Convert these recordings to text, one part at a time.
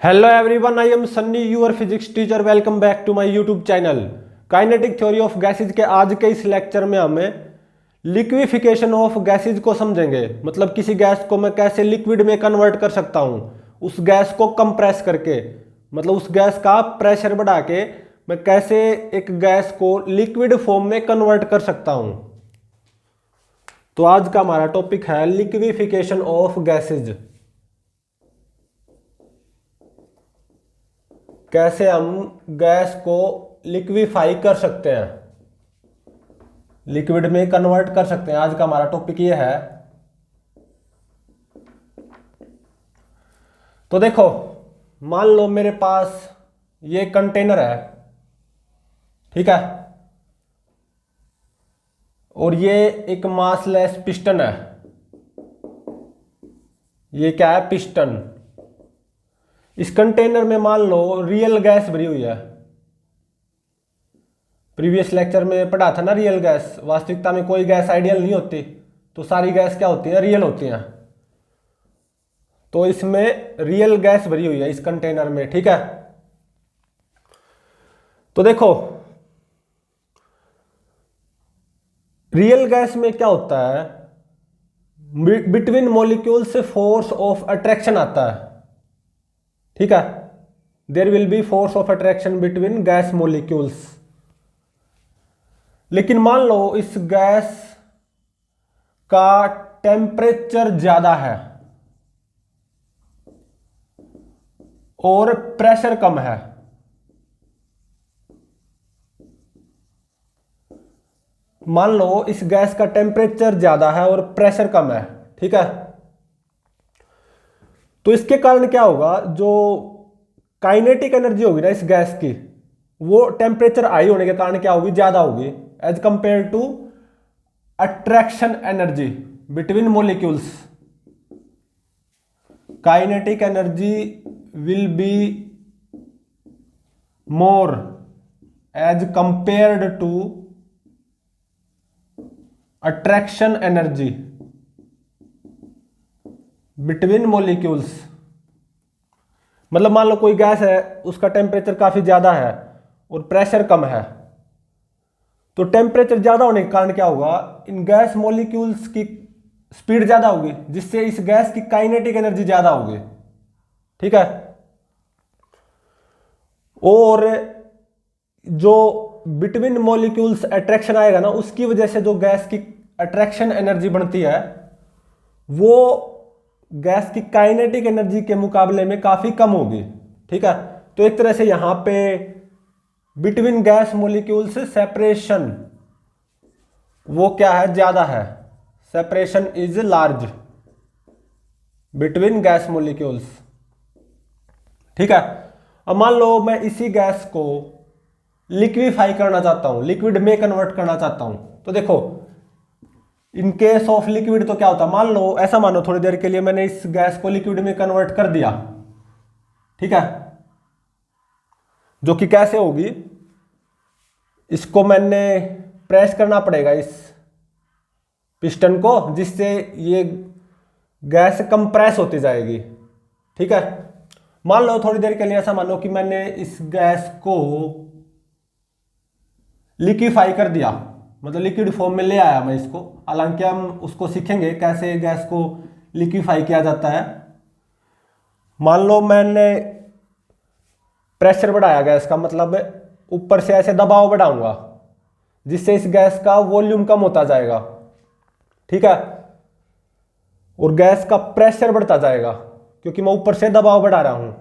Hello everyone, I am Sunny your physics teacher. Welcome back to my YouTube channel kinetic theory of gases के आज के इस lecture में हमें लिक्विफिकेशन ऑफ गैसेज को समझेंगे। मतलब किसी गैस को मैं कैसे लिक्विड में कन्वर्ट कर सकता हूँ, उस गैस को कंप्रेस करके, मतलब उस गैस का प्रेशर बढ़ा के मैं कैसे एक गैस को लिक्विड फॉर्म में कन्वर्ट कर सकता हूँ। तो आज का हमारा टॉपिक है लिक्विफिकेशन ऑफ गैसेज। कैसे हम गैस को लिक्विफाई कर सकते हैं, लिक्विड में कन्वर्ट कर सकते हैं। आज का हमारा टॉपिक ये है। तो देखो, मान लो मेरे पास ये कंटेनर है, ठीक है, और ये एक मासलेस पिस्टन है। ये क्या है? पिस्टन। इस कंटेनर में मान लो रियल गैस भरी हुई है। प्रीवियस लेक्चर में पढ़ा था ना, रियल गैस। वास्तविकता में कोई गैस आइडियल नहीं होती, तो सारी गैस क्या होती है? रियल होती हैं। तो इसमें रियल गैस भरी हुई है इस कंटेनर में, ठीक है। तो देखो, रियल गैस में क्या होता है, between molecules force of attraction आता है, ठीक है। There will be force of attraction between gas molecules. लेकिन मान लो इस गैस का टेम्परेचर ज्यादा है और प्रेशर कम है। मान लो इस गैस का टेम्परेचर ज्यादा है और प्रेशर कम है, ठीक है। तो इसके कारण क्या होगा, जो काइनेटिक एनर्जी होगी ना इस गैस की, वो टेम्परेचर हाई होने के कारण क्या होगी? ज्यादा होगी as compare to attraction energy between molecules. Kinetic energy will be more as compared to attraction energy between molecules. मतलब मान लो कोई गैस है, उसका टेम्परेचर काफी ज्यादा है और प्रेशर कम है। तो टेम्परेचर ज्यादा होने के कारण क्या होगा, इन गैस मॉलिक्यूल्स की स्पीड ज्यादा होगी, जिससे इस गैस की काइनेटिक एनर्जी ज्यादा होगी, ठीक है। और जो बिटवीन मॉलिक्यूल्स अट्रैक्शन आएगा ना, उसकी वजह से जो गैस की अट्रैक्शन एनर्जी बनती है, वो गैस की काइनेटिक एनर्जी के मुकाबले में काफी कम होगी, ठीक है। तो एक तरह से यहां पे बिटवीन गैस मॉलिक्यूल्स सेपरेशन वो क्या है? ज्यादा है। Separation is large between gas molecules, ठीक है। अब मान लो मैं इसी गैस को लिक्विफाई करना चाहता हूं, लिक्विड में कन्वर्ट करना चाहता हूं। तो देखो, इन केस ऑफ लिक्विड तो क्या होता है, मान लो ऐसा मानो थोड़ी देर के लिए मैंने इस गैस को लिक्विड में कन्वर्ट कर दिया, ठीक है। जो कि कैसे होगी, इसको मैंने प्रेस करना पड़ेगा इस पिस्टन को, जिससे ये गैस कंप्रेस होती जाएगी, ठीक है। मान लो थोड़ी देर के लिए ऐसा मानो कि मैंने इस गैस को लिक्विफाई कर दिया, मतलब लिक्विड फॉर्म में ले आया मैं इसको। हालांकि हम उसको सीखेंगे कैसे गैस को लिक्विफाई किया जाता है। मान लो मैंने प्रेशर बढ़ाया गैस का, मतलब ऊपर से ऐसे दबाव बढ़ाऊंगा, जिससे इस गैस का वॉल्यूम कम होता जाएगा, ठीक है। और गैस का प्रेशर बढ़ता जाएगा क्योंकि मैं ऊपर से दबाव बढ़ा रहा हूं।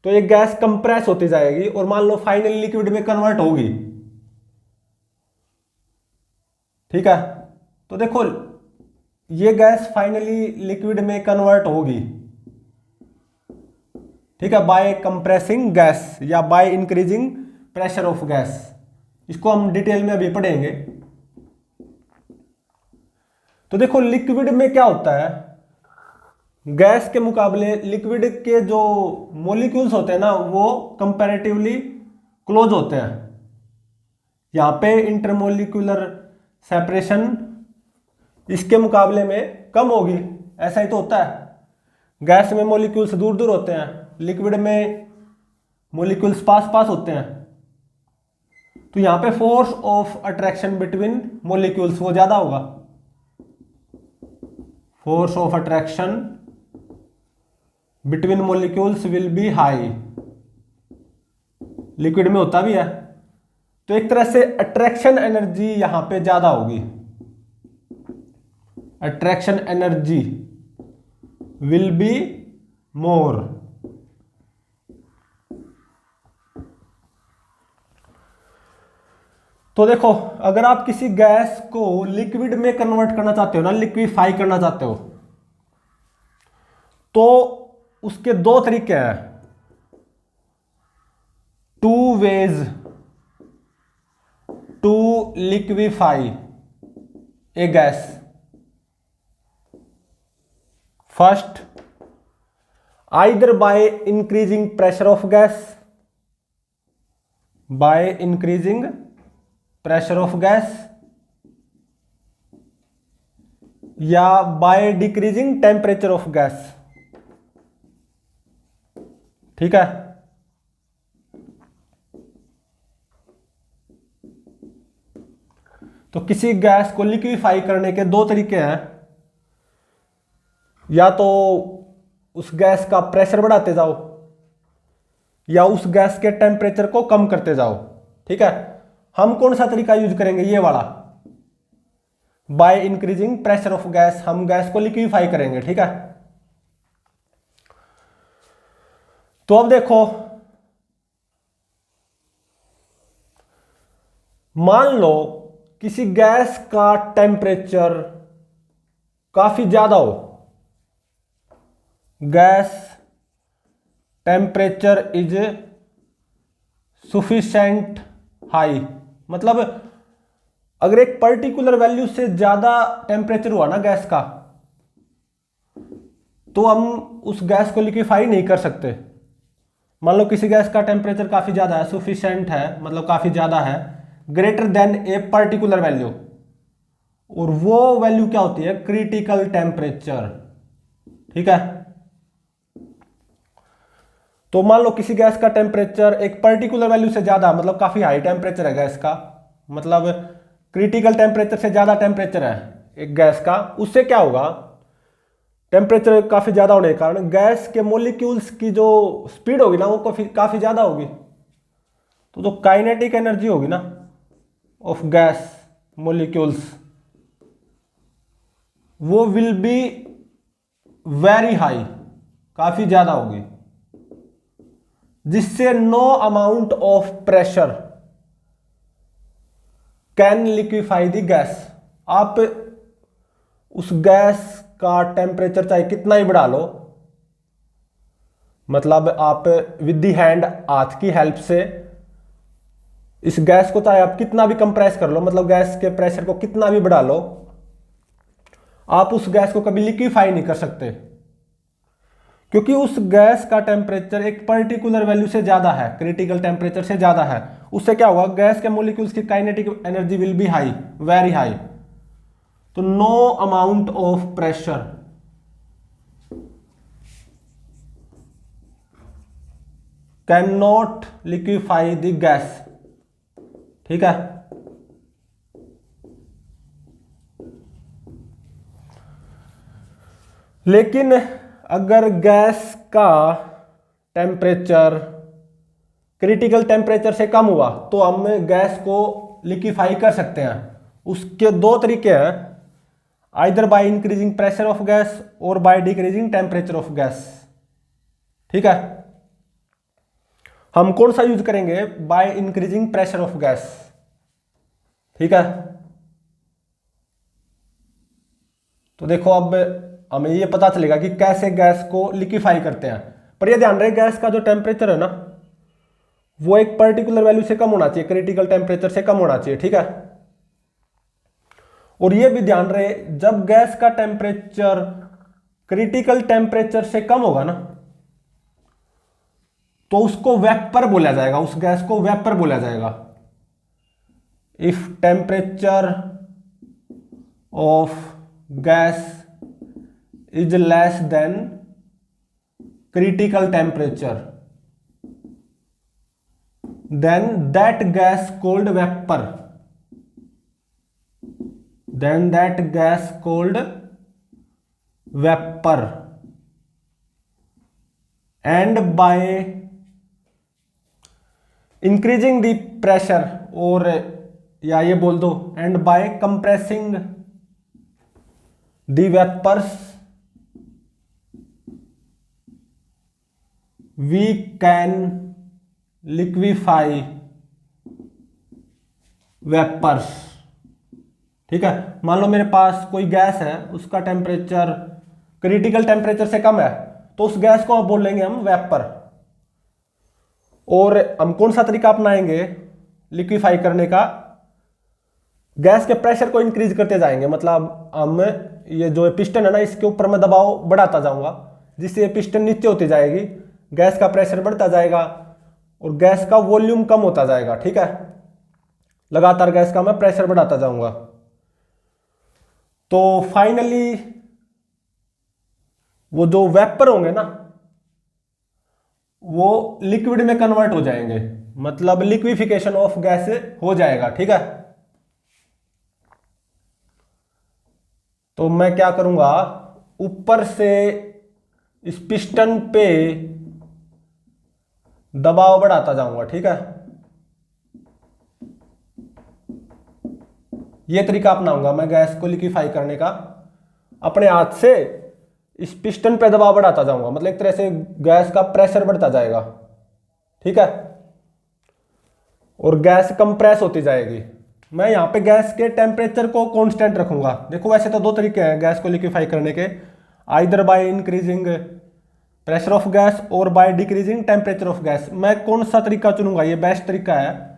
तो ये गैस कंप्रेस होती जाएगी और मान लो फाइनली लिक्विड में कन्वर्ट होगी, ठीक है। तो देखो, ये गैस फाइनली लिक्विड में कन्वर्ट होगी, ठीक है, बाय कंप्रेसिंग गैस या bye increasing pressure of gas. इसको हम डिटेल में अभी पढ़ेंगे। तो देखो, लिक्विड में क्या होता है, गैस के मुकाबले लिक्विड के जो मॉलिक्यूल्स होते हैं ना, वो कंपैरेटिवली क्लोज होते हैं। यहां पे इंटरमोलिक्यूलर सेपरेशन इसके मुकाबले में कम होगी। ऐसा ही तो होता है, गैस में मॉलिक्यूल्स दूर दूर होते हैं लिक्विड में मोलिक्यूल्स पास पास होते हैं, तो यहां पे force of attraction between molecules वो ज्यादा होगा, force of attraction between molecules will be high. Liquid में होता भी है, तो एक तरह से अट्रैक्शन एनर्जी यहां पे ज्यादा होगी, अट्रैक्शन एनर्जी विल बी मोर। तो देखो, अगर आप किसी गैस को लिक्विड में कन्वर्ट करना चाहते हो ना, लिक्विफाई करना चाहते हो, तो उसके दो तरीके हैं, two ways to liquefy a gas. First, either by increasing pressure of gas, by increasing pressure of gas, या by decreasing temperature of gas. ठीक है, तो किसी गैस को लिक्विफाई करने के दो तरीके हैं, या तो उस गैस का प्रेशर बढ़ाते जाओ या उस गैस के टेम्परेचर को कम करते जाओ। ठीक है, हम कौन सा तरीका यूज करेंगे, ये वाला, bye increasing pressure of gas, हम गैस को लिक्विफाई करेंगे। ठीक है, तो अब देखो, मान लो किसी गैस का टेम्परेचर काफी ज्यादा हो, gas temperature is sufficient high, मतलब अगर एक पर्टिकुलर वैल्यू से ज्यादा टेम्परेचर हुआ ना गैस का, तो हम उस गैस को लिक्विफाई नहीं कर सकते। मान लो किसी गैस का टेम्परेचर काफी ज्यादा है, सफिशिएंट है, मतलब काफी ज्यादा है, greater than a particular value, और वो वैल्यू क्या होती है, क्रिटिकल टेम्परेचर। ठीक है, तो मान लो किसी गैस का टेम्परेचर एक पर्टिकुलर वैल्यू से ज्यादा, मतलब काफी हाई टेम्परेचर है गैस का, मतलब क्रिटिकल टेम्परेचर से ज्यादा टेम्परेचर है एक गैस का, उससे क्या होगा, टेम्परेचर काफी ज्यादा होने के कारण गैस के मोलिक्यूल्स की जो स्पीड होगी ना, वो काफी ज्यादा होगी, तो जो काइनेटिक एनर्जी होगी ना ऑफ गैस मोलिक्यूल्स, वो विल बी वेरी हाई, काफी ज्यादा होगी, जिससे no amount of pressure can liquify the gas. आप उस गैस का टेम्परेचर चाहे कितना ही बढ़ा लो, मतलब आप विद द हैंड, हाथ की हेल्प से इस गैस को चाहे आप कितना भी कंप्रेस कर लो, मतलब गैस के प्रेशर को कितना भी बढ़ा लो, आप उस गैस को कभी लिक्विफाई नहीं कर सकते, क्योंकि उस गैस का टेम्परेचर एक पर्टिकुलर वैल्यू से ज्यादा है, क्रिटिकल टेम्परेचर से ज्यादा है। उससे क्या होगा, गैस के मॉलिक्यूल्स की kinetic energy will be high, very high, तो no amount of pressure can not liquefy the gas. ठीक है, लेकिन अगर गैस का टेम्परेचर क्रिटिकल टेम्परेचर से कम हुआ, तो हम गैस को लिक्विफाई कर सकते हैं। उसके दो तरीके हैं, either by increasing pressure of gas और by decreasing temperature of gas. ठीक है, हम कौन सा यूज करेंगे, by increasing pressure of gas. ठीक है, तो देखो अब हमें ये पता चलेगा कि कैसे गैस को लिक्विफाई करते हैं, पर ये ध्यान रहे गैस का जो टेम्परेचर है ना, वो एक पर्टिकुलर वैल्यू से कम होना चाहिए, क्रिटिकल टेम्परेचर से कम होना चाहिए। ठीक है, और ये भी ध्यान रहे जब गैस का टेम्परेचर क्रिटिकल टेम्परेचर से कम होगा ना, तो उसको वेपर बोला जाएगा, उस गैस को वेपर बोला जाएगा। If temperature of gas is less than critical temperature, then that gas called vapor, then that gas called vapor, and by increasing the pressure, और या ये बोल दो and by compressing the vapors we can liquefy vapors। ठीक है, मान लो मेरे पास कोई गैस है, उसका टेम्परेचर क्रिटिकल टेम्परेचर से कम है, तो उस गैस को आप बोल लेंगे हम वेपर। और हम कौन सा तरीका अपनाएंगे लिक्विफाई करने का? गैस के प्रेशर को इंक्रीज करते जाएंगे, मतलब हम ये जो पिस्टन है ना, इसके ऊपर मैं दबाव बढ़ाता जाऊंगा, जिससे ये पिस्टन नीचे होती जाएगी, गैस का प्रेशर बढ़ता जाएगा और गैस का वॉल्यूम कम होता जाएगा। ठीक है, लगातार गैस का मैं प्रेशर बढ़ाता जाऊंगा। तो फाइनली वो जो वेपर होंगे ना, वो लिक्विड में कन्वर्ट हो जाएंगे, मतलब लिक्विफिकेशन ऑफ गैस हो जाएगा। ठीक है, तो मैं क्या करूंगा, ऊपर से इस पिस्टन पे दबाव बढ़ाता जाऊंगा। ठीक है, ये तरीका अपनाऊंगा मैं गैस को लिक्विफाई करने का। अपने हाथ से इस पिस्टन पे दबाव बढ़ाता जाऊंगा, मतलब एक तरह से गैस का प्रेशर बढ़ता जाएगा। ठीक है, और गैस कंप्रेस होती जाएगी। मैं यहाँ पे गैस के टेम्परेचर को कांस्टेंट रखूंगा। देखो वैसे तो दो तरीके हैं गैस को लिक्विफाई करने के, either by increasing pressure of gas और by decreasing temperature of gas. मैं कौन सा तरीका चुनूंगा, ये बेस्ट तरीका है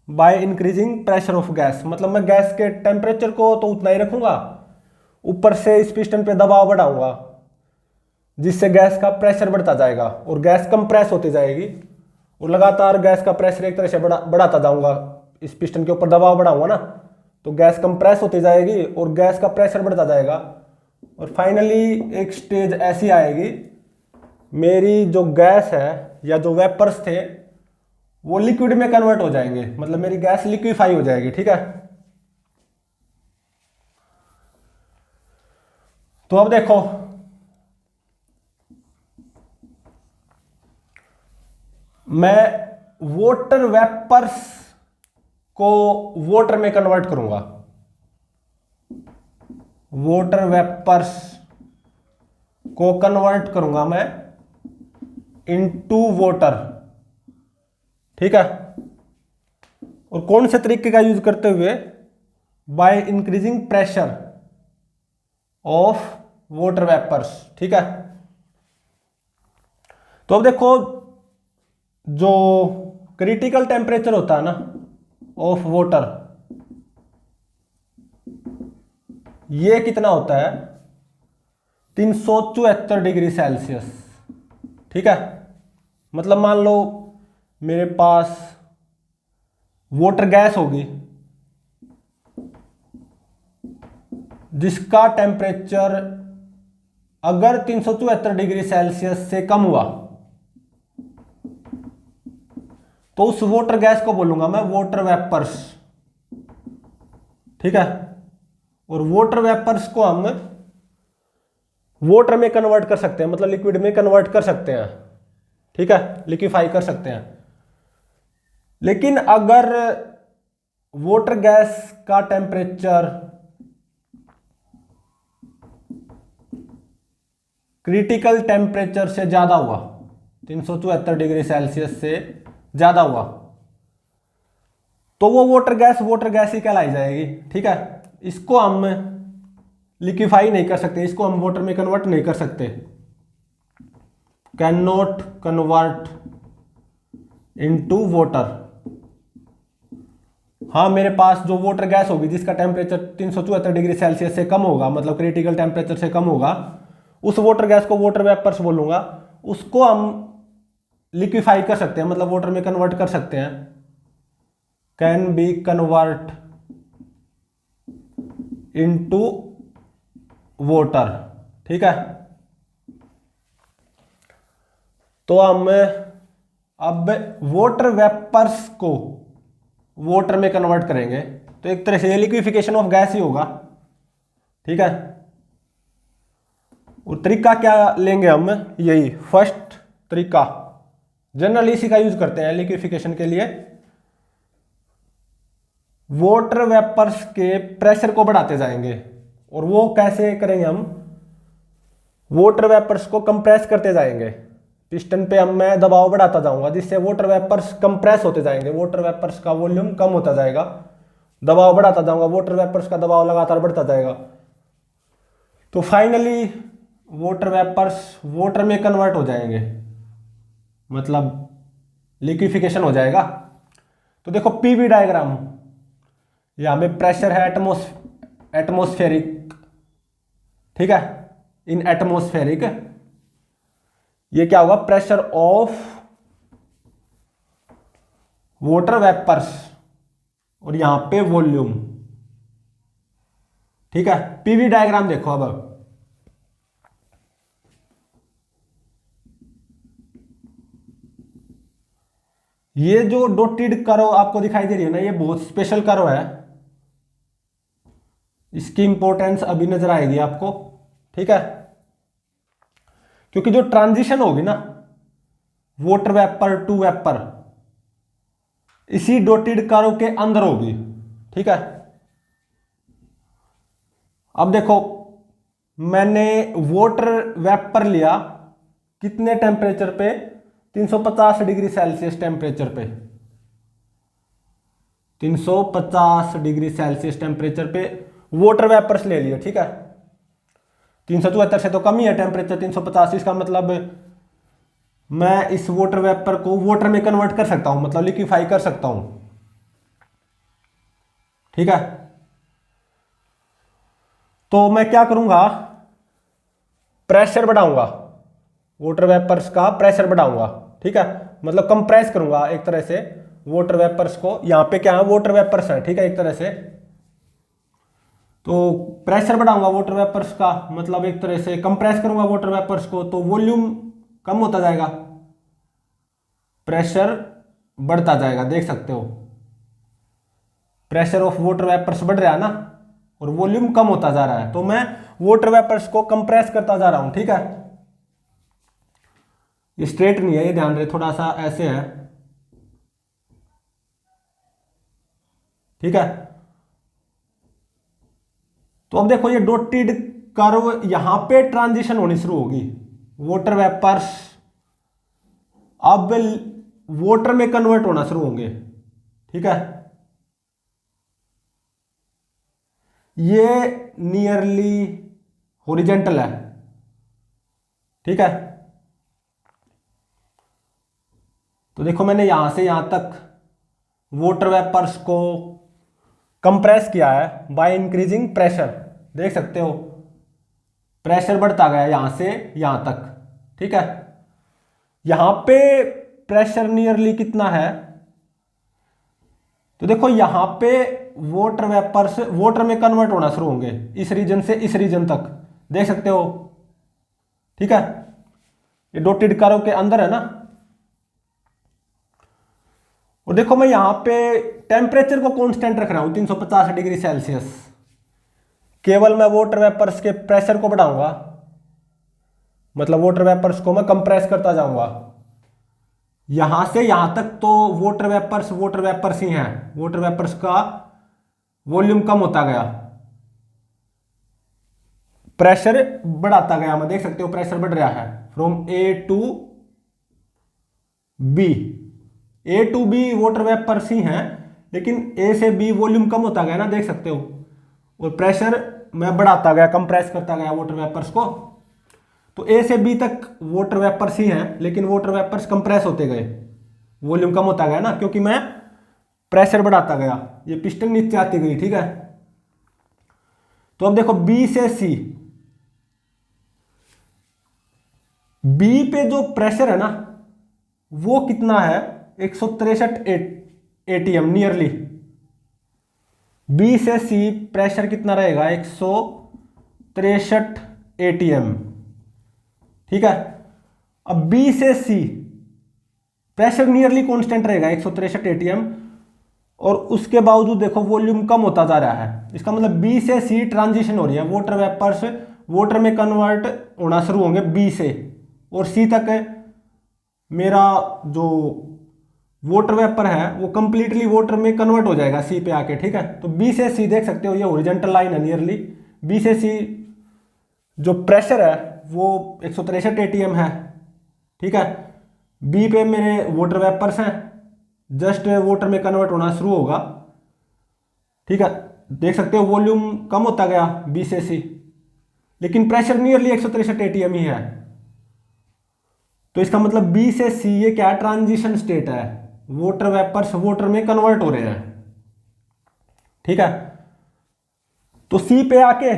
by increasing pressure of gas. मतलब मैं गैस के टेम्परेचर को तो उतना ही रखूंगा, ऊपर से इस पिस्टन पे दबाव बढ़ाऊंगा, जिससे गैस का प्रेशर बढ़ता जाएगा और गैस कंप्रेस होती जाएगी। और लगातार गैस का प्रेशर एक तरह से बढ़ाता जाऊंगा, इस पिस्टन के ऊपर दबाव बढ़ाऊंगा ना, तो गैस कंप्रेस होती जाएगी और गैस का प्रेशर बढ़ता जाएगा। और फाइनली एक स्टेज ऐसी आएगी, मेरी जो गैस है या जो वेपर्स थे वो लिक्विड में कन्वर्ट हो जाएंगे, मतलब मेरी गैस लिक्विफाई हो जाएगी। ठीक है, तो अब देखो मैं वाटर वेपर्स को वाटर में कन्वर्ट करूंगा, वाटर वेपर्स को कन्वर्ट करूंगा मैं इनटू वाटर। ठीक है, और कौन से तरीके का यूज करते हुए? By increasing pressure of water vapours. ठीक है, तो अब देखो जो क्रिटिकल टेम्परेचर होता है ना ऑफ वाटर, ये कितना होता है? 374 डिग्री सेल्सियस। ठीक है, मतलब मान लो मेरे पास वाटर गैस होगी जिसका टेम्परेचर अगर 374 डिग्री सेल्सियस से कम हुआ तो उस वाटर गैस को बोलूंगा मैं वाटर वेपर्स। ठीक है, और वाटर वेपर्स को हम वाटर में कन्वर्ट कर सकते हैं, मतलब लिक्विड में कन्वर्ट कर सकते हैं। ठीक है, लिक्विफाई कर सकते हैं। लेकिन अगर वाटर गैस का टेम्परेचर क्रिटिकल टेम्परेचर से ज्यादा हुआ, 374 डिग्री सेल्सियस से ज्यादा हुआ, तो वो वाटर गैस ही कहलाई जाएगी। ठीक है, इसको हम लिक्विफाई नहीं कर सकते, इसको हम वाटर में कन्वर्ट नहीं कर सकते, can not convert into water. हाँ, मेरे पास जो वाटर गैस होगी जिसका टेम्परेचर 374 डिग्री सेल्सियस से कम होगा, मतलब क्रिटिकल टेम्परेचर से कम होगा, उस वाटर गैस को वाटर वेपर्स बोलूंगा। उसको हम लिक्विफाई कर सकते हैं, मतलब वाटर में कन्वर्ट कर सकते हैं, can be convert into water. ठीक है, तो हम अब वाटर वेपर्स को वाटर में कन्वर्ट करेंगे, तो एक तरह से लिक्विफिकेशन ऑफ गैस ही होगा, ठीक है। और तरीका क्या लेंगे हम, यही फर्स्ट तरीका, जनरली इसी का यूज करते हैं लिक्विफिकेशन के लिए। वाटर वेपर्स के प्रेशर को बढ़ाते जाएंगे, और वो कैसे करेंगे हम, वाटर वेपर्स को कंप्रेस करते जाएंगे। पिस्टन पे हम मैं दबाव बढ़ाता जाऊंगा, जिससे वाटर वेपर्स कंप्रेस होते जाएंगे, वाटर वेपर्स का वॉल्यूम कम होता जाएगा। दबाव बढ़ाता जाऊंगा, वाटर वेपर्स का दबाव लगातार बढ़ता जाएगा, तो फाइनली वाटर वेपर्स वाटर में कन्वर्ट हो जाएंगे, मतलब लिक्विफिकेशन हो जाएगा। तो देखो पीवी डायग्राम, यहां में प्रेशर है एटमोस्फेरिक, ठीक है, इन एटमोस्फेरिक, ये क्या होगा, प्रेशर ऑफ वाटर वेपर्स, और यहां पे वॉल्यूम, ठीक है। पीवी डायग्राम देखो अब, ये जो डॉटेड कर्व आपको दिखाई दे रही है ना, ये बहुत स्पेशल कर्व है, इसकी इंपॉर्टेंस अभी नजर आएगी आपको, ठीक है। क्योंकि जो ट्रांजिशन होगी ना वाटर वेपर टू वेपर, इसी डॉटेड कर्व के अंदर होगी, ठीक है। अब देखो मैंने वाटर वेपर लिया कितने टेम्परेचर पे, 350 डिग्री सेल्सियस टेम्परेचर पे, 350 डिग्री सेल्सियस टेम्परेचर पे वाटर वेपर्स ले लिए, ठीक है। 374 से तो कम ही है टेम्परेचर, 350, इसका मतलब मैं इस वाटर वेपर को वाटर में कन्वर्ट कर सकता हूं, मतलब लिक्विफाई कर सकता हूं, ठीक है। तो मैं क्या करूंगा, प्रेशर बढ़ाऊंगा, वाटर वेपर्स का प्रेशर बढ़ाऊंगा, ठीक है, मतलब कंप्रेस करूंगा एक तरह से वाटर वेपर्स को। यहां पे क्या है, वाटर वेपर्स है, ठीक है, एक तरह से। तो प्रेशर बढ़ाऊंगा वाटर वेपर्स का, मतलब एक तरह से कंप्रेस करूंगा वाटर वेपर्स को, तो वॉल्यूम कम होता जाएगा, प्रेशर बढ़ता जाएगा, देख सकते हो प्रेशर ऑफ वाटर वेपर्स बढ़ रहा है ना, और वॉल्यूम कम होता जा रहा है। तो मैं वाटर वेपर्स को कंप्रेस करता जा रहा हूं, ठीक है। ये स्ट्रेट नहीं है, ये ध्यान रहे, थोड़ा सा ऐसे है, ठीक है। तो अब देखो ये डॉटेड कर्व, यहां पे ट्रांजिशन होनी शुरू होगी, वाटर वेपर्स अब वाटर में कन्वर्ट होना शुरू होंगे, ठीक है। ये नियरली हॉरिजेंटल है, ठीक है। तो देखो मैंने यहां से यहां तक वाटर वेपर्स को कंप्रेस किया है बाय इंक्रीजिंग प्रेशर, देख सकते हो प्रेशर बढ़ता गया यहां से यहां तक, ठीक है। यहां पे प्रेशर नियरली कितना है, तो देखो यहां पे वाटर वेपर्स वाटर में कन्वर्ट होना शुरू होंगे, इस रीजन से इस रीजन तक, देख सकते हो, ठीक है। ये डॉटेड कर्व के अंदर है ना। और देखो मैं यहां पे टेम्परेचर को कांस्टेंट रख रहा हूं 350 डिग्री सेल्सियस, केवल मैं वाटर वेपर्स के प्रेशर को बढ़ाऊंगा, मतलब वाटर वेपर्स को मैं कंप्रेस करता जाऊंगा यहां से यहां तक, तो वाटर वेपर्स ही हैं, वाटर वेपर्स का वॉल्यूम कम होता गया, प्रेशर बढ़ाता गया, मैं देख सकते हो प्रेशर बढ़ रहा है from A to B, A to B water vapours ही हैं, लेकिन ए से बी वॉल्यूम कम होता गया ना, देख सकते हो, और प्रेशर मैं बढ़ाता गया, कंप्रेस करता गया वाटर वेपर्स को। तो ए से बी तक वाटर वेपर्स ही हैं, लेकिन वाटर वेपर्स कंप्रेस होते गए, वॉल्यूम कम होता गया ना, क्योंकि मैं प्रेशर बढ़ाता गया, ये पिस्टन नीचे आती गई, ठीक है। तो अब देखो बी से सी, बी पे जो प्रेशर है ना वो कितना है, 163 एटीएम नियरली। बी से सी प्रेशर कितना रहेगा, 163 एटीएम, ठीक है। अब बी से सी प्रेशर नियरली कांस्टेंट रहेगा 163 एटीएम, और उसके बावजूद देखो वॉल्यूम कम होता जा रहा है। इसका मतलब बी से सी ट्रांजिशन हो रही है, वाटर वेपर से वाटर में कन्वर्ट होना शुरू होंगे बी से, और सी तक मेरा जो वाटर वेपर है वो कंप्लीटली वाटर में कन्वर्ट हो जाएगा सी पे आके, ठीक है। तो बी से सी देख सकते हो ये हॉरिजॉन्टल लाइन है नियरली, बी से सी जो प्रेशर है वो 163 एटीएम है, ठीक है। बी पे मेरे वाटर वेपर्स हैं, जस्ट वाटर में कन्वर्ट होना शुरू होगा, ठीक है। देख सकते हो वॉल्यूम कम होता गया बी से सी, लेकिन प्रेशर नियरली 163 एटीएम ही है। तो इसका मतलब बी से सी ये क्या ट्रांजिशन स्टेट है, वाटर वेपर्स वाटर में कन्वर्ट हो रहे हैं, ठीक है। तो सी पे आके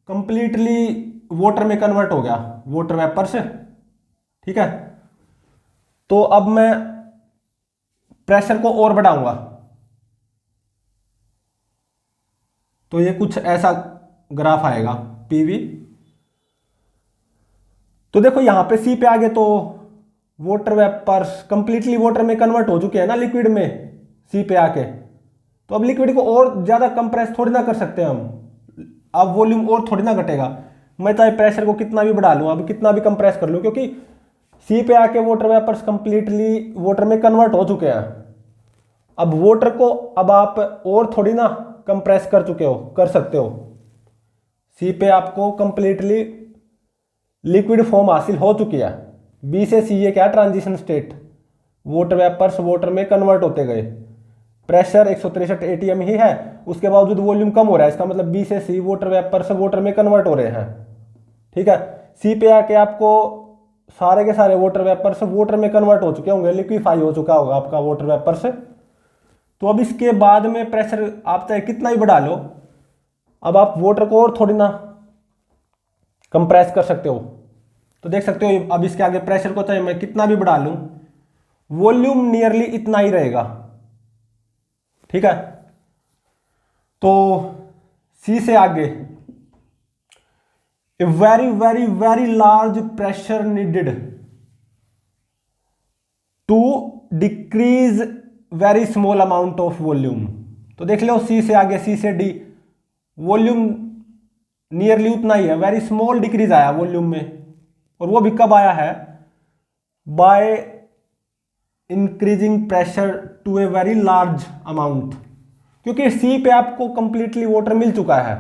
कंप्लीटली वाटर में कन्वर्ट हो गया वाटर वेपर से, ठीक है। तो अब मैं प्रेशर को और बढ़ाऊंगा, तो ये कुछ ऐसा ग्राफ आएगा पीवी। तो देखो यहां पे सी पे आगे तो वाटर वेपर्स कंप्लीटली वाटर में कन्वर्ट हो चुके हैं ना लिक्विड में सी पे आके, तो अब लिक्विड को और ज्यादा कंप्रेस थोड़ी ना कर सकते हम, अब वॉल्यूम और थोड़ी ना घटेगा। मैं चाहे प्रेशर को कितना भी बढ़ा लूं, अब कितना भी कंप्रेस कर लूं, क्योंकि सी पे आके वाटर वेपर्स कंप्लीटली वाटर में कन्वर्ट हो चुके हैं। अब वाटर को अब आप और थोड़ी ना कंप्रेस कर सकते हो, सी पे आपको कंप्लीटली लिक्विड फॉर्म हासिल हो चुकी है। बी से सी ये क्या transition state, water vapours water में कन्वर्ट होते गए, प्रेशर 163 एटीएम ही है, उसके बावजूद वॉल्यूम कम हो रहा है। इसका मतलब बी से सी वाटर वेपर्स वाटर में कन्वर्ट हो रहे हैं, ठीक है। सी पे आके आपको सारे के सारे वाटर वेपर्स वाटर में कन्वर्ट हो चुके होंगे, लिक्विफाई हो चुका होगा आपका वाटर वेपर से। तो अब इसके बाद में प्रेशर आप चाहे कितना ही बढ़ा लो, अब आप वाटर को और थोड़ी ना कंप्रेस कर सकते हो। तो देख सकते हो अब इसके आगे प्रेशर को चाहे मैं कितना भी बढ़ा लूं, वॉल्यूम नियरली इतना ही रहेगा, ठीक है। तो सी से आगे a very very very large pressure needed to decrease very small amount of volume. तो देख लो सी से आगे सी से डी वॉल्यूम नियरली उतना ही है, वेरी स्मॉल डिक्रीज आया वॉल्यूम में, और वो भी कब आया है, by increasing pressure to a very large amount, क्योंकि सी पे आपको कंप्लीटली वाटर मिल चुका है,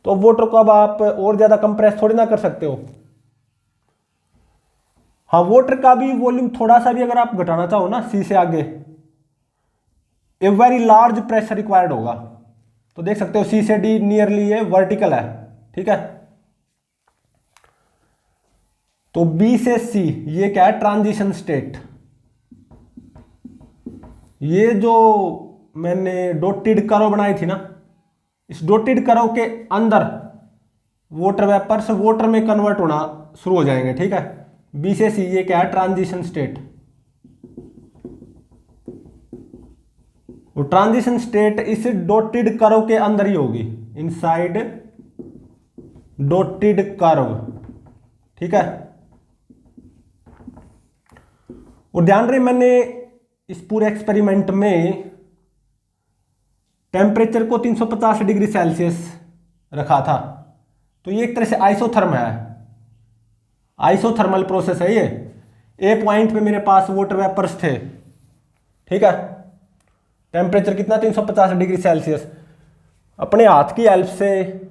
तो वाटर को अब आप और ज्यादा कंप्रेस थोड़ी ना कर सकते हो। हाँ वाटर का भी वॉल्यूम थोड़ा सा भी अगर आप घटाना चाहो ना सी से आगे, a very large pressure required होगा। तो देख सकते हो सी से डी नियरली ये वर्टिकल है, ठीक है। तो बी से सी ये क्या है ट्रांजिशन स्टेट, ये जो मैंने डॉटेड कर्व बनाई थी ना, इस डॉटेड कर्व के अंदर वाटर वेपर्स वाटर में कन्वर्ट होना शुरू हो जाएंगे, ठीक है। बी से सी ये क्या है ट्रांजिशन स्टेट, वो ट्रांजिशन स्टेट इस डॉटेड कर्व के अंदर ही होगी, इनसाइड डॉटेड कर्व, ठीक है। और ध्यान रहे मैंने इस पूरे एक्सपेरिमेंट में टेम्परेचर को 350 डिग्री सेल्सियस रखा था, तो ये एक तरह से आइसोथर्म है, आइसोथर्मल प्रोसेस है ये। ए पॉइंट पे मेरे पास वाटर वेपर्स थे, ठीक है, टेम्परेचर कितना 350 डिग्री सेल्सियस। अपने हाथ की हेल्प से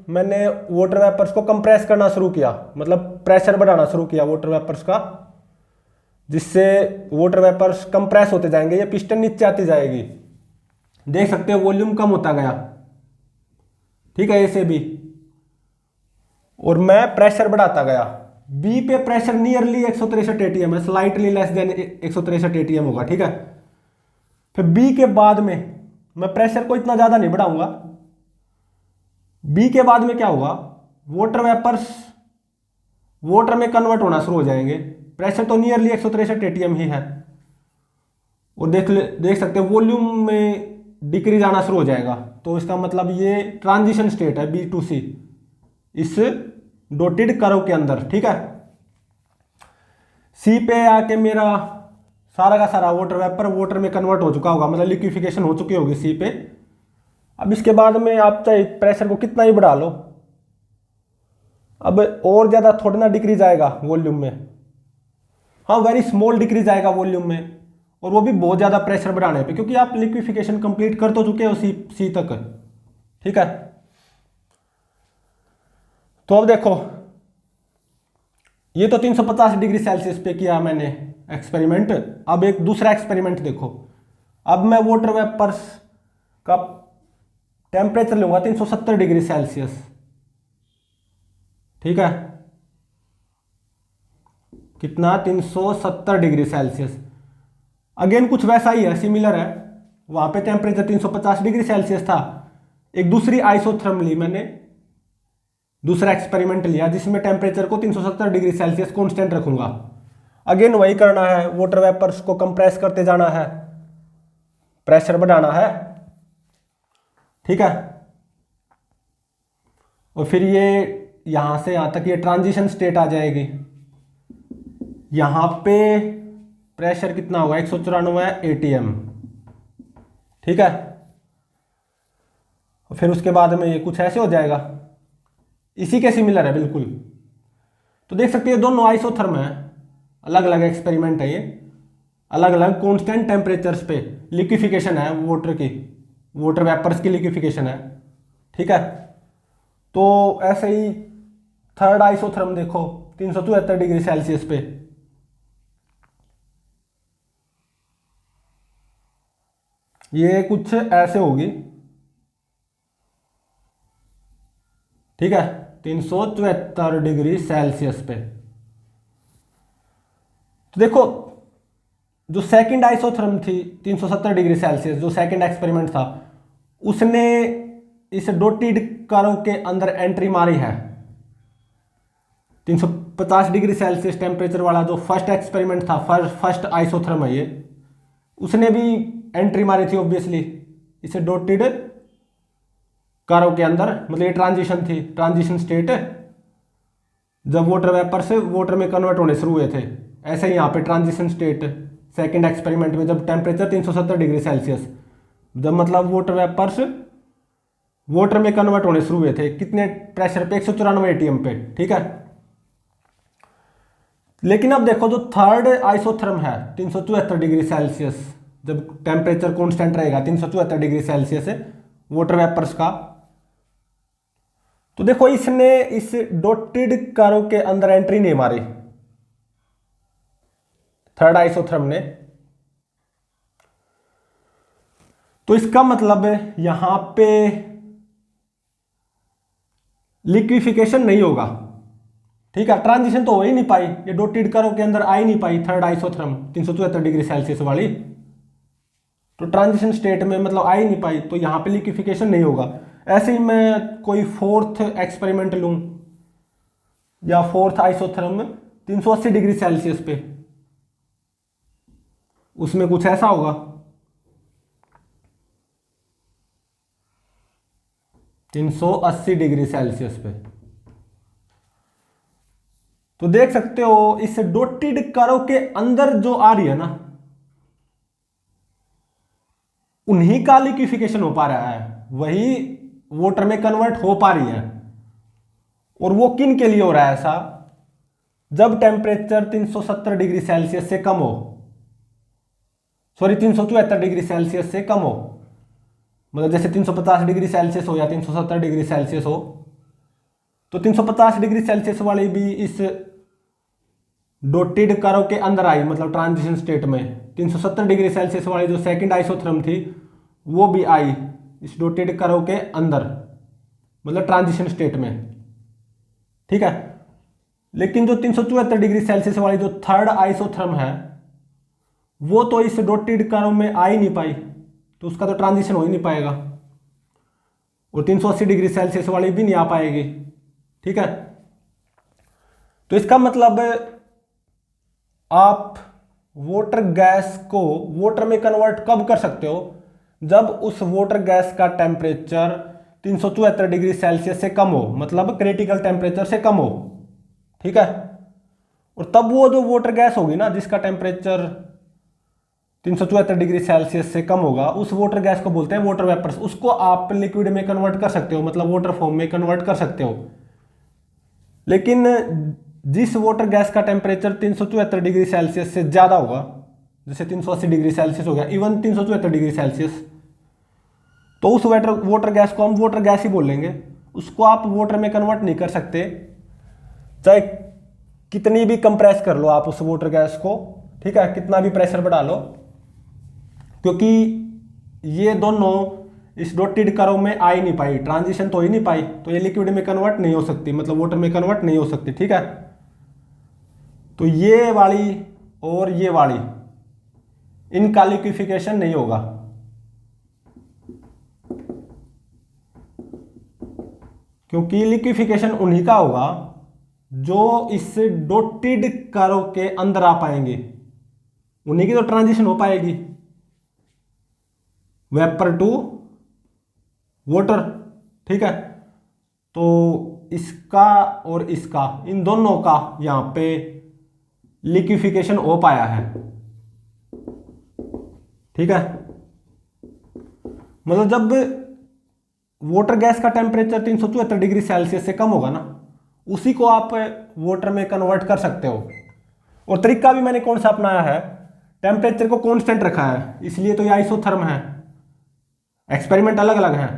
मैंने वाटर वेपर्स को कंप्रेस करना शुरू किया, मतलब प्रेशर बढ़ाना शुरू किया वाटर वेपर्स का, जिससे वाटर वेपर्स कंप्रेस होते जाएंगे, ये पिस्टन नीचे आती जाएगी, देख सकते हो वॉल्यूम कम होता गया, ठीक है, ऐसे भी। और मैं प्रेशर बढ़ाता गया, बी पे प्रेशर नियरली 163 एटीएम है, स्लाइटली लेस देन 163 एटीएम होगा, ठीक है। फिर बी के बाद में मैं प्रेशर को इतना ज्यादा नहीं बढ़ाऊंगा, बी के बाद में क्या होगा, वाटर वेपर्स वाटर में कन्वर्ट होना शुरू हो जाएंगे, प्रेशर तो नियरली 163 एटीएम ही है, और देख सकते हो वॉल्यूम में डिक्रीज आना शुरू हो जाएगा। तो इसका मतलब ये ट्रांजिशन स्टेट है बी टू सी इस डॉटेड कर्व के अंदर, ठीक है। सी पे आके मेरा सारा का सारा वाटर वेपर वाटर में कन्वर्ट हो चुका होगा, मतलब लिक्विफिकेशन हो चुकी होगी सी पे। अब इसके बाद में आप चाहे प्रेशर को कितना ही बढ़ा लो, अब और ज़्यादा थोड़ा ना डिक्रीज आएगा वॉल्यूम में। हाँ, वेरी स्मॉल डिक्रीज आएगा वॉल्यूम में, और वो भी बहुत ज़्यादा प्रेशर बढ़ाने पे, क्योंकि आप लिक्विफिकेशन कंप्लीट कर तो चुके हो सी तक। ठीक है, तो अब देखो ये तो 350 डिग्री सेल्सियस पे किया मैंने एक्सपेरिमेंट। अब एक दूसरा एक्सपेरिमेंट देखो। अब मैं वाटर वेपर्स का टेम्परेचर लूंगा 370 डिग्री सेल्सियस। ठीक है, कितना, 370 डिग्री सेल्सियस। अगेन कुछ वैसा ही है, सिमिलर है। वहां पे टेम्परेचर 350 डिग्री सेल्सियस था। एक दूसरी आइसोथर्म ली मैंने, दूसरा एक्सपेरिमेंट लिया जिसमें टेम्परेचर को 370 डिग्री सेल्सियस कांस्टेंट रखूंगा। अगेन वही करना है, वाटर वेपर्स को कंप्रेस करते जाना है, प्रेशर बढ़ाना है। ठीक है, और फिर ये यहां से यहां तक ये ट्रांजिशन स्टेट आ जाएगी। यहां पे प्रेशर कितना होगा, 194 ATM। ठीक है, और फिर उसके बाद में ये कुछ ऐसे हो जाएगा, इसी के सिमिलर है बिल्कुल। तो देख सकते हैं दोनों आइसोथर्म है, अलग अलग एक्सपेरिमेंट है ये, अलग अलग कांस्टेंट टेम्परेचर्स पे लिक्विफिकेशन है वाटर की, वाटर वेपर्स की लिक्विफिकेशन है। ठीक है, तो ऐसे ही थर्ड आइसोथर्म देखो 374 डिग्री सेल्सियस पे। ये कुछ ऐसे होगी। ठीक है, 374 डिग्री सेल्सियस पे। तो देखो जो सेकंड आइसोथर्म थी 370 डिग्री सेल्सियस, जो सेकंड एक्सपेरिमेंट था, उसने इस डोटेड कर्व के अंदर एंट्री मारी है। 350 डिग्री सेल्सियस टेम्परेचर वाला जो फर्स्ट एक्सपेरिमेंट था, फर्स्ट आइसोथर्म है ये, उसने भी एंट्री मारी थी ऑब्वियसली इसे डॉटेड कर्व के अंदर। मतलब ये ट्रांजिशन थी, ट्रांजिशन स्टेट, जब वाटर वेपर से वाटर में कन्वर्ट होने शुरू हुए थे। ऐसे ही यहाँ पे ट्रांजिशन स्टेट सेकंड एक्सपेरिमेंट में, जब टेम्परेचर 370 डिग्री सेल्सियस, जब मतलब वाटर वेपर्स वाटर में कन्वर्ट होने शुरू हुए थे, कितने प्रेशर पे, 194 ATM पे। ठीक है, लेकिन अब देखो जो थर्ड आइसोथर्म है 374 डिग्री सेल्सियस, जब टेम्परेचर कांस्टेंट रहेगा 374 डिग्री सेल्सियस है वाटर वेपर्स का, तो देखो इसने इस डॉटेड कर्व के अंदर एंट्री नहीं मारी थर्ड आइसोथर्म ने। तो इसका मतलब यहां पे लिक्विफिकेशन नहीं होगा। ठीक है, ट्रांजिशन तो हो ही नहीं पाई, ये डॉटेड कर्व के अंदर आ ही नहीं पाई थर्ड आइसोथर्म 374 डिग्री सेल्सियस वाली, तो ट्रांजिशन स्टेट में मतलब आ ही नहीं पाई, तो यहां पे लिक्विफिकेशन नहीं होगा। ऐसे ही मैं कोई फोर्थ एक्सपेरिमेंट लूं या फोर्थ आइसोथर्म 380 डिग्री सेल्सियस पे, उसमें कुछ ऐसा होगा। तीन 380 डिग्री सेल्सियस पे, तो देख सकते हो इस डॉटेड कर्व के अंदर जो आ रही है ना, उन्हीं का लिक्विफिकेशन हो पा रहा है, वही वाटर में कन्वर्ट हो पा रही है। और वो किन के लिए हो रहा है ऐसा, जब टेम्परेचर 370 डिग्री सेल्सियस से कम हो, सॉरी 374 डिग्री सेल्सियस से कम हो, मतलब जैसे 350 डिग्री सेल्सियस हो या 370 डिग्री सेल्सियस हो, तो 350 डिग्री सेल्सियस वाली भी इस डॉटेड कर्व के अंदर आई, मतलब ट्रांजिशन स्टेट में। 370 डिग्री सेल्सियस वाली जो सेकंड आइसोथर्म थी वो भी आई इस डॉटेड कर्व के अंदर, मतलब ट्रांजिशन स्टेट में। ठीक है, लेकिन जो 374 डिग्री सेल्सियस वाली जो थर्ड आइसोथर्म है वो तो इस डॉटेड कर्व में आ ही नहीं पाई, तो उसका तो ट्रांजिशन हो ही नहीं पाएगा, और 380 डिग्री सेल्सियस वाली भी नहीं आ पाएगी। ठीक है, तो इसका मतलब आप वाटर गैस को वाटर में कन्वर्ट कब कर सकते हो, जब उस वाटर गैस का टेम्परेचर 374 डिग्री सेल्सियस से कम हो, मतलब क्रिटिकल टेम्परेचर से कम हो। ठीक है, और तब वो जो वाटर गैस होगी ना जिसका टेम्परेचर 374 डिग्री सेल्सियस से कम होगा, उस वाटर गैस को बोलते हैं वाटर वेपर्स। उसको आप लिक्विड में कन्वर्ट कर सकते हो, मतलब वाटर फॉर्म में कन्वर्ट कर सकते हो। लेकिन जिस वाटर गैस का टेम्परेचर 374 डिग्री सेल्सियस से ज़्यादा होगा, जैसे 380 डिग्री सेल्सियस हो गया, इवन 374 डिग्री सेल्सियस, तो उस वाटर गैस को हम वाटर गैस ही बोलेंगे। उसको आप वाटर में कन्वर्ट नहीं कर सकते, चाहे कितनी भी कंप्रेस कर लो आप उस वाटर गैस को, ठीक है, कितना भी प्रेशर बढ़ा लो, क्योंकि ये दोनों इस डॉटेड कर्व में आ ही नहीं पाई, ट्रांजिशन तो हो ही नहीं पाई, तो ये लिक्विड में कन्वर्ट नहीं हो सकती, मतलब वाटर में कन्वर्ट नहीं हो सकती, ठीक है। तो ये वाली और ये वाली, इनका लिक्विफिकेशन नहीं होगा, क्योंकि लिक्विफिकेशन उन्हीं का होगा जो इस डॉटेड कर्व के अंदर आ पाएंगे, उन्हीं की तो ट्रांजिशन हो पाएगी वेपर टू वाटर, ठीक है। तो इसका और इसका, इन दोनों का यहां पे लिक्विफिकेशन हो पाया है, ठीक है। मतलब जब वाटर गैस का टेम्परेचर 374 डिग्री सेल्सियस से कम होगा ना, उसी को आप वाटर में कन्वर्ट कर सकते हो। और तरीका भी मैंने कौन सा अपनाया है, टेम्परेचर को कांस्टेंट रखा है, इसलिए तो ये आइसोथर्म है। एक्सपेरिमेंट अलग अलग हैं,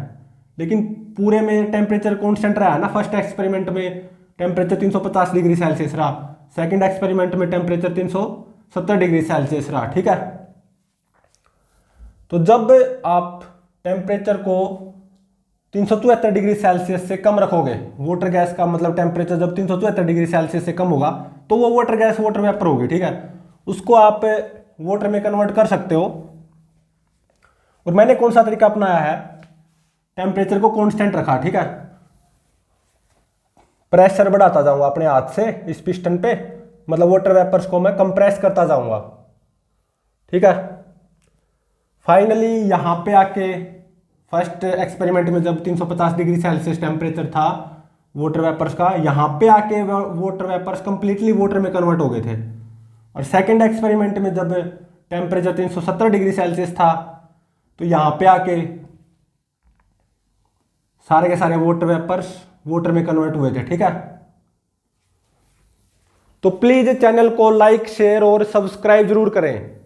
लेकिन पूरे में टेम्परेचर कांस्टेंट रहा है ना। फर्स्ट एक्सपेरिमेंट में टेम्परेचर 350 डिग्री सेल्सियस रहा, सेकंड एक्सपेरिमेंट में टेम्परेचर 370 डिग्री सेल्सियस रहा, ठीक है। तो जब आप टेम्परेचर को 374 डिग्री सेल्सियस से कम रखोगे, वाटर गैस का मतलब टेम्परेचर जब 374 डिग्री सेल्सियस से कम होगा, तो वो वाटर गैस वाटर वेपर होगी, ठीक है। उसको आप वाटर में कन्वर्ट कर सकते हो। और मैंने कौन सा तरीका अपनाया है, टेम्परेचर को कांस्टेंट रखा, ठीक है। प्रेशर बढ़ाता जाऊंगा अपने हाथ से इस पिस्टन पे, मतलब वाटर वेपर्स को मैं कंप्रेस करता जाऊंगा, ठीक है। फाइनली यहां पे आके फर्स्ट एक्सपेरिमेंट में जब 350 डिग्री सेल्सियस टेम्परेचर था वाटर वेपर्स का, यहां पे आके वाटर वेपर्स कंप्लीटली वाटर में कन्वर्ट हो गए थे। और सेकंड एक्सपेरिमेंट में जब टेम्परेचर 370 डिग्री सेल्सियस था, तो यहां पे आके सारे के सारे वाटर वेपर्स वाटर में कन्वर्ट हुए थे, ठीक है। तो प्लीज चैनल को लाइक, शेयर और सब्सक्राइब जरूर करें।